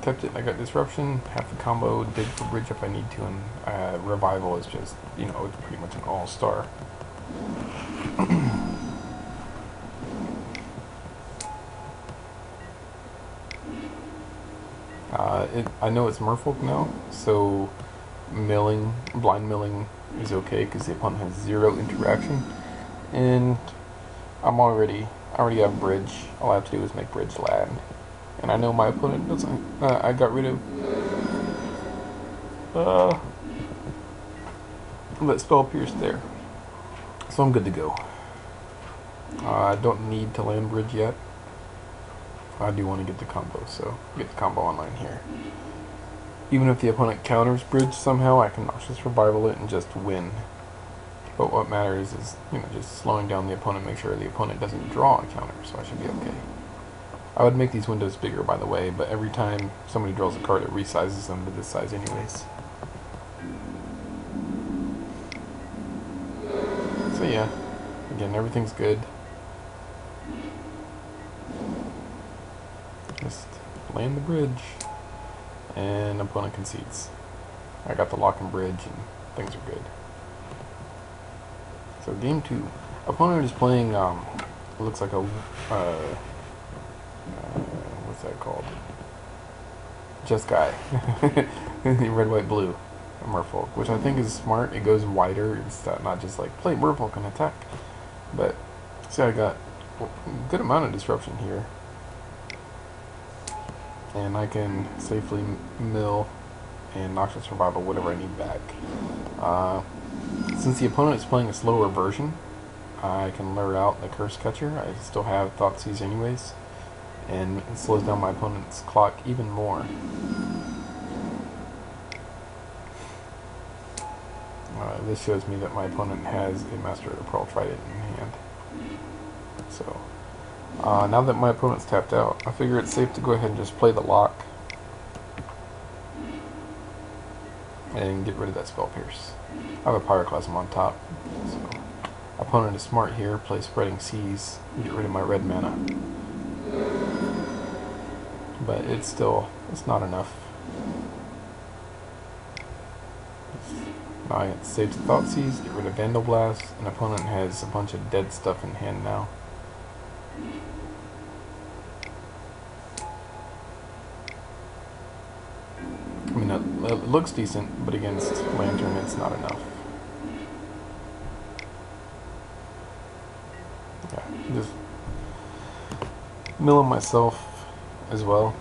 kept it. I got disruption, half the combo, dig for bridge if I need to, and revival is just, you know, it's pretty much an all-star. I know it's Merfolk now, so blind milling is okay because the opponent has 0 interaction, and I already have bridge. All I have to do is make bridge land, and I know my opponent doesn't. I got rid of that spell pierce there, so I'm good to go. I don't need to land bridge yet. I do want to get the combo, so get the combo online here. Even if the opponent counters bridge somehow, I can Noxious Revival it and just win. But what matters is, you know, just slowing down the opponent, make sure the opponent doesn't draw a counter, so I should be okay. I would make these windows bigger, by the way, but every time somebody draws a card, it resizes them to this size anyways. So yeah, again, everything's good. Just land the bridge, and opponent concedes. I got the lock and bridge, and things are good. So game 2, opponent is playing. It looks like a what's that called? Just guy, red, white, blue, Merfolk, which I think is smart. It goes wider. It's not just like play Merfolk and attack. But see, I got a good amount of disruption here. And I can safely mill and Noxious Revival whatever I need back. Since the opponent is playing a slower version, I can lure out the Curse Catcher. I still have Thoughtseize anyways, and it slows down my opponent's clock even more. This shows me that my opponent has a Master of the Pearl Trident in hand. So now that my opponent's tapped out, I figure it's safe to go ahead and just play the lock and get rid of that Spell Pierce. I have a Pyroclasm on top, so opponent is smart here, play Spreading Seas, get rid of my red mana. But it's not enough. Now I save to Thoughtseize, get rid of Vandal Blast, and opponent has a bunch of dead stuff in hand now. I mean, it looks decent, but against Lantern, it's not enough. Yeah, just milling myself as well,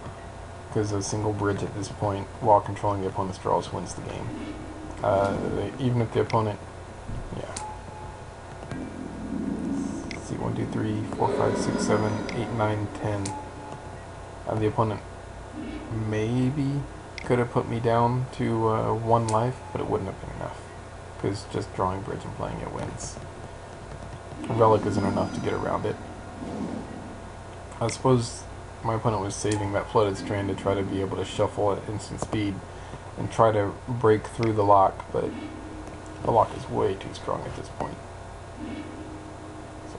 because a single bridge at this point, while controlling the opponent's draws, wins the game. Even if the opponent, yeah. Let's see, 1, 2, 3, 4, 5, 6, 7, 8, 9, 10. The opponent maybe could have put me down to 1 life, but it wouldn't have been enough, because just drawing bridge and playing it wins. Relic isn't enough to get around it. I suppose my opponent was saving that Flooded Strand to try to be able to shuffle at instant speed and try to break through the lock, but the lock is way too strong at this point. So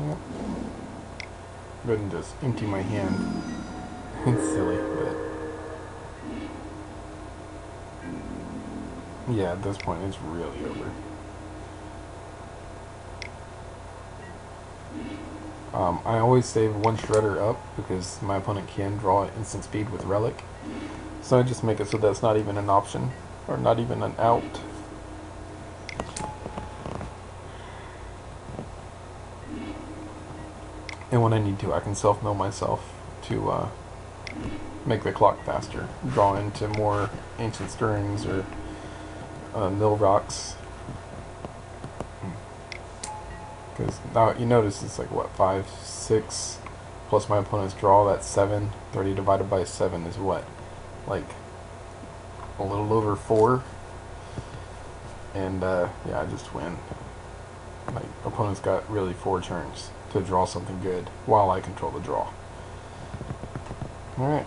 yep. Go ahead and just empty my hand. It's silly, but yeah, at this point it's really over. I always save 1 Shredder up because my opponent can draw at instant speed with Relic, so I just make it so that's not even an option, or not even an out. And when I need to, I can self-mill myself to make the clock faster, draw into more Ancient Stirrings or mill rocks. Because now you notice it's like what, 5, 6 plus my opponent's draw, that's 7. 30 divided by 7 is what, like a little over 4. And yeah, I just win. My opponent's got really 4 turns to draw something good while I control the draw. Alright.